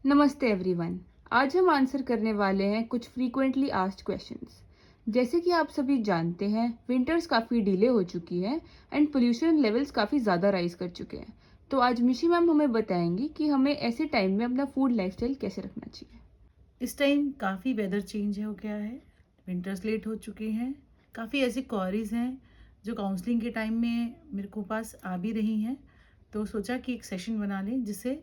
नमस्ते एवरीवन। आज हम आंसर करने वाले हैं कुछ फ्रीक्वेंटली आस्क्ड क्वेश्चंस। जैसे कि आप सभी जानते हैं, विंटर्स काफ़ी डिले हो चुकी है एंड पोल्यूशन लेवल्स काफ़ी ज़्यादा राइज कर चुके हैं। तो आज मिशी मैम हमें बताएंगी कि हमें ऐसे टाइम में अपना फूड लाइफस्टाइल कैसे रखना चाहिए। इस टाइम काफ़ी वेदर चेंज हो गया है। विंटर्स लेट हो चुके हैं। काफ़ी ऐसी क्वारीज हैं जो काउंसलिंग के टाइम में मेरे को पास आ भी रही हैं। तो सोचा कि एक सेशन बना लें जिससे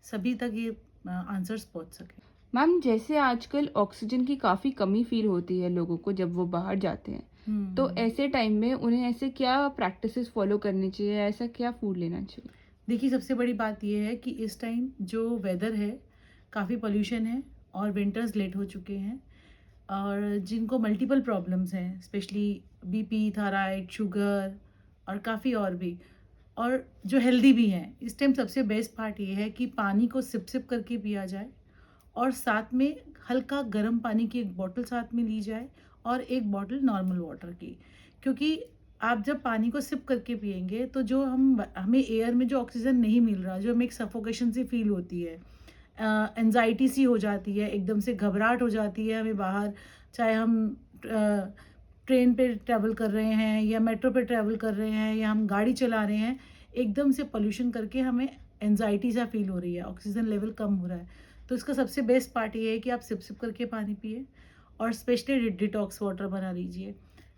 सभी तक ये आंसर्स पहुंच सकें। मैम, जैसे आजकल ऑक्सीजन की काफ़ी कमी फील होती है लोगों को जब वो बाहर जाते हैं, तो हम्म। ऐसे टाइम में उन्हें ऐसे क्या प्रैक्टिसेस फॉलो करनी चाहिए, ऐसा क्या फूड लेना चाहिए? देखिए, सबसे बड़ी बात यह है कि इस टाइम जो वेदर है, काफ़ी पोल्यूशन है और विंटर्स लेट हो चुके हैं। और जिनको मल्टीपल प्रॉब्लम्स हैं, स्पेशली बीपी, थायराइड, शुगर और काफ़ी और भी, और जो हेल्दी भी हैं, इस टाइम सबसे बेस्ट पार्ट ये है कि पानी को सिप सिप करके पिया जाए और साथ में हल्का गर्म पानी की एक बॉटल साथ में ली जाए और एक बॉटल नॉर्मल वाटर की। क्योंकि आप जब पानी को सिप करके पिएंगे तो जो हमें एयर में जो ऑक्सीजन नहीं मिल रहा, जो हमें एक सफोकेशन सी फील होती है, एंजाइटी सी हो जाती है, एकदम से घबराहट हो जाती है हमें बाहर, चाहे हम ट्रेन पे ट्रैवल कर रहे हैं या मेट्रो पे ट्रैवल कर रहे हैं या हम गाड़ी चला रहे हैं, एकदम से पोल्यूशन करके हमें एंजाइटी सा फील हो रही है, ऑक्सीजन लेवल कम हो रहा है। तो इसका सबसे बेस्ट पार्ट ये है कि आप सिप सिप करके पानी पिए और स्पेशली डिटॉक्स वाटर बना लीजिए।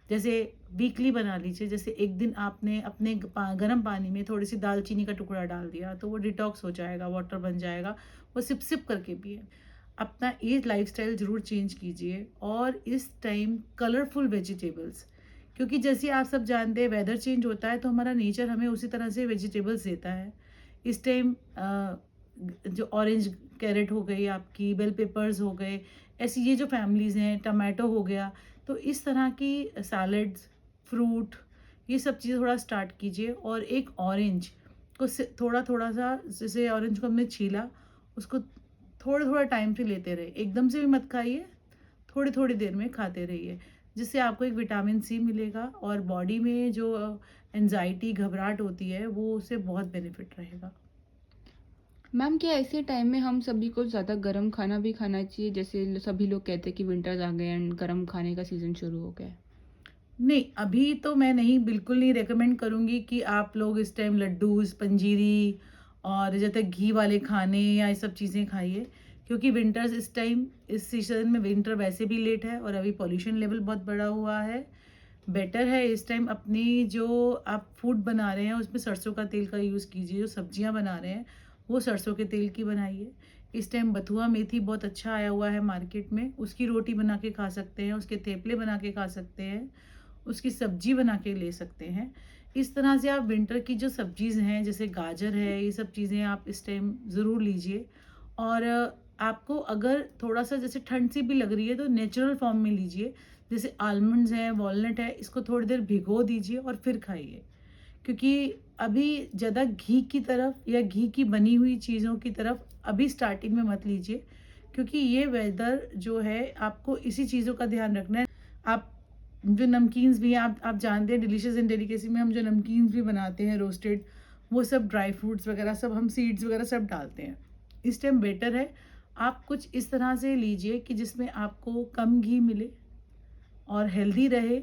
जैसे वीकली बना लीजिए, जैसे एक दिन आपने अपने गर्म पानी में थोड़ी सी दालचीनी का टुकड़ा डाल दिया तो वो डिटॉक्स हो जाएगा, वाटर बन जाएगा, वो सिप सिप करके पिए। अपना ये लाइफस्टाइल ज़रूर चेंज कीजिए और इस टाइम कलरफुल वेजिटेबल्स, क्योंकि जैसे आप सब जानते हैं वेदर चेंज होता है तो हमारा नेचर हमें उसी तरह से वेजिटेबल्स देता है। इस टाइम जो ऑरेंज कैरेट हो गई, आपकी बेल पेपर्स हो गए, ऐसी ये जो फैमिलीज़ हैं, टमाटो हो गया, तो इस तरह की सैलड्स, फ्रूट, ये सब चीज़ें थोड़ा स्टार्ट कीजिए। और एक ऑरेंज को थोड़ा थोड़ा सा, जैसे ऑरेंज को हमने छीला, उसको थोड़ा थोड़ा टाइम से लेते रहे, एकदम से भी मत खाइए, थोड़ी थोड़ी देर में खाते रहिए, जिससे आपको एक विटामिन सी मिलेगा और बॉडी में जो एनजाइटी, घबराहट होती है, वो उससे बहुत बेनिफिट रहेगा। मैम, क्या ऐसे टाइम में हम सभी को ज़्यादा गर्म खाना भी खाना चाहिए? जैसे सभी लोग कहते हैं कि विंटर्स आ गए एंड गर्म खाने का सीज़न शुरू हो गया है। नहीं, अभी तो मैं नहीं, बिल्कुल नहीं रेकमेंड करूँगी कि आप लोग इस टाइम लड्डूज़, पंजीरी और जैसे घी वाले खाने या ये सब चीज़ें खाइए, क्योंकि विंटर्स इस टाइम, इस सीज़न में विंटर वैसे भी लेट है और अभी पॉल्यूशन लेवल बहुत बढ़ा हुआ है। बेटर है इस टाइम अपनी जो आप फूड बना रहे हैं उसमें सरसों का तेल का यूज़ कीजिए, जो सब्जियां बना रहे हैं वो सरसों के तेल की बनाइए। इस टाइम बथुआ मेथी बहुत अच्छा आया हुआ है मार्केट में, उसकी रोटी बना के खा सकते हैं, उसके थेपले बना के खा सकते हैं, उसकी सब्जी बना के ले सकते हैं। इस तरह से आप विंटर की जो सब्जीज़ हैं, जैसे गाजर है, ये सब चीज़ें आप इस टाइम ज़रूर लीजिए। और आपको अगर थोड़ा सा जैसे ठंड सी भी लग रही है तो नेचुरल फॉर्म में लीजिए, जैसे आलमंड्स हैं, वॉलनट है, इसको थोड़ी देर भिगो दीजिए और फिर खाइए। क्योंकि अभी ज़्यादा घी की तरफ या घी की बनी हुई चीज़ों की तरफ अभी स्टार्टिंग में मत लीजिए, क्योंकि ये वेदर जो है आपको इसी चीज़ों का ध्यान रखना है। आप जो नमकीन्स भी हैं, आप जानते हैं डिलीशियस इन डेलिकेसी में हम जो नमकीन्स भी बनाते हैं रोस्टेड, वो सब ड्राई फ्रूट्स वगैरह सब, हम सीड्स वगैरह सब डालते हैं। इस टाइम बेटर है आप कुछ इस तरह से लीजिए कि जिसमें आपको कम घी मिले और हेल्दी रहे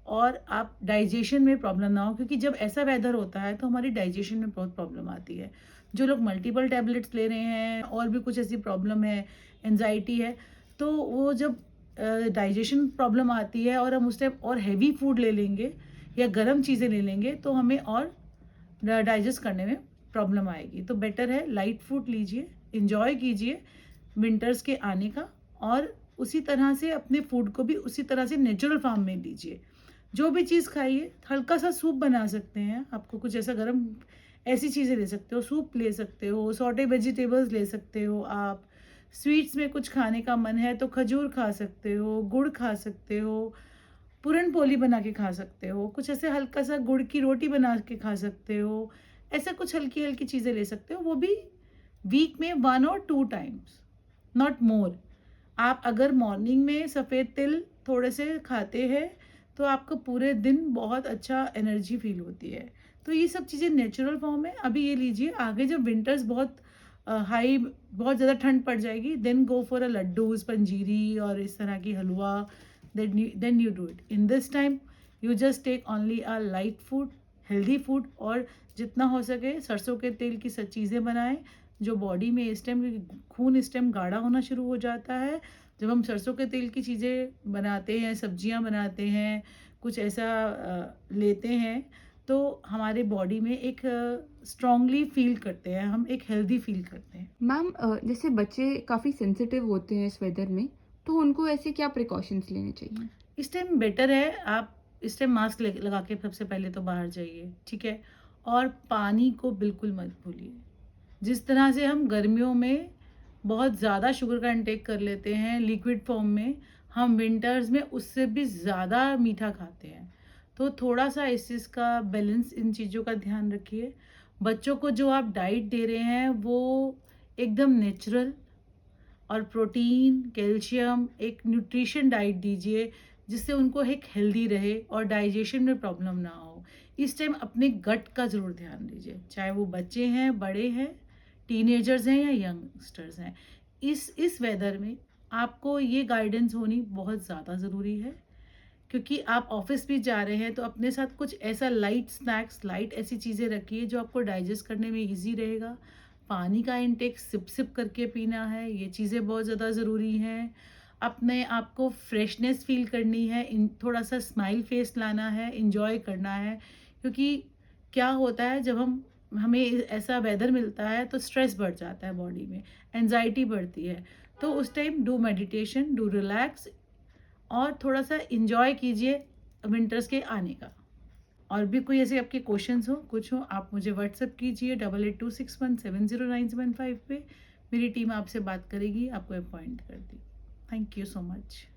और आप डाइजेशन में प्रॉब्लम ना हो, क्योंकि जब ऐसा वेदर होता है तो हमारी डाइजेशन में बहुत प्रॉब्लम आती है। जो लोग मल्टीपल टैबलेट्स ले रहे हैं और भी कुछ ऐसी प्रॉब्लम है, एनजाइटी है, तो वो जब डाइजेशन प्रॉब्लम आती है और हम उस टाइम और हैवी फूड ले लेंगे या गर्म चीज़ें ले लेंगे तो हमें और डाइजेस्ट करने में प्रॉब्लम आएगी। तो बेटर है लाइट फूड लीजिए, इंजॉय कीजिए विंटर्स के आने का, और उसी तरह से अपने फूड को भी उसी तरह से नेचुरल फॉर्म में लीजिए। जो भी चीज़ खाइए, हल्का सा सूप बना सकते हैं, आपको कुछ ऐसा गर्म, ऐसी चीज़ें ले सकते हो, सूप ले सकते हो, सॉटे वेजिटेबल्स ले सकते हो आप। स्वीट्स में कुछ खाने का मन है तो खजूर खा सकते हो, गुड़ खा सकते हो, पूरन पोली बना के खा सकते हो, कुछ ऐसे हल्का सा गुड़ की रोटी बना के खा सकते हो। ऐसा कुछ हल्की हल्की चीज़ें ले सकते हो, वो भी वीक में 1 और 2 टाइम्स, नॉट मोर। आप अगर मॉर्निंग में सफ़ेद तिल थोड़े से खाते हैं तो आपको पूरे दिन बहुत अच्छा एनर्जी फील होती है। तो ये सब चीज़ें नेचुरल फॉर्म है, अभी ये लीजिए। आगे जब विंटर्स बहुत हाई बहुत ज़्यादा ठंड पड़ जाएगी, देन गो फॉर अ लड्डूज़, पंजीरी और इस तरह की हलवा, then you do it. In this time you just take only a light food, healthy food, और जितना हो सके सरसों के तेल की सब चीज़ें बनाएं जो बॉडी में इस टाइम, खून इस टाइम गाढ़ा होना शुरू हो जाता है। जब हम सरसों के तेल की चीज़ें बनाते हैं, सब्जियां बनाते हैं, कुछ ऐसा लेते हैं, तो हमारे बॉडी में एक स्ट्रांगली फील करते हैं, हम एक हेल्दी फील करते हैं। मैम जैसे बच्चे काफ़ी सेंसिटिव होते हैं इस वेदर में, तो उनको ऐसे क्या प्रिकॉशंस लेने चाहिए? इस टाइम बेटर है आप इस टाइम मास्क लगा के सबसे पहले तो बाहर जाइए, ठीक है? और पानी को बिल्कुल मत भूलिए। जिस तरह से हम गर्मियों में बहुत ज़्यादा शुगर का इंटेक कर लेते हैं लिक्विड फॉर्म में, हम विंटर्स में उससे भी ज़्यादा मीठा खाते हैं। तो थोड़ा सा इस चीज़ का बैलेंस, इन चीज़ों का ध्यान रखिए। बच्चों को जो आप डाइट दे रहे हैं वो एकदम नेचुरल और प्रोटीन, कैल्शियम, एक न्यूट्रिशन डाइट दीजिए जिससे उनको एक हेल्दी रहे और डाइजेशन में प्रॉब्लम ना हो। इस टाइम अपने गट का ज़रूर ध्यान दीजिए, चाहे वो बच्चे हैं, बड़े हैं, टीनेजर्स हैं या यंगस्टर्स हैं। इस वेदर में आपको ये गाइडेंस होनी बहुत ज़्यादा ज़रूरी है, क्योंकि आप ऑफिस भी जा रहे हैं तो अपने साथ कुछ ऐसा लाइट स्नैक्स, लाइट ऐसी चीज़ें रखिए जो आपको डाइजेस्ट करने में ईजी रहेगा। पानी का इंटेक सिप सिप करके पीना है, ये चीज़ें बहुत ज़्यादा ज़रूरी हैं। अपने आप को फ्रेशनेस फील करनी है, इन थोड़ा सा स्माइल फेस लाना है, इंजॉय करना है, क्योंकि क्या होता है जब हमें ऐसा वेदर मिलता है तो स्ट्रेस बढ़ जाता है बॉडी में, एनजाइटी बढ़ती है। तो उस time do meditation, do relax और थोड़ा सा इंजॉय कीजिए विंटर्स के आने का। और भी कोई ऐसे आपके क्वेश्चंस हो, कुछ हो, आप मुझे व्हाट्सएप कीजिए 8826170975 पे। मेरी टीम आपसे बात करेगी, आपको अपॉइंट कर दी। Thank you so much.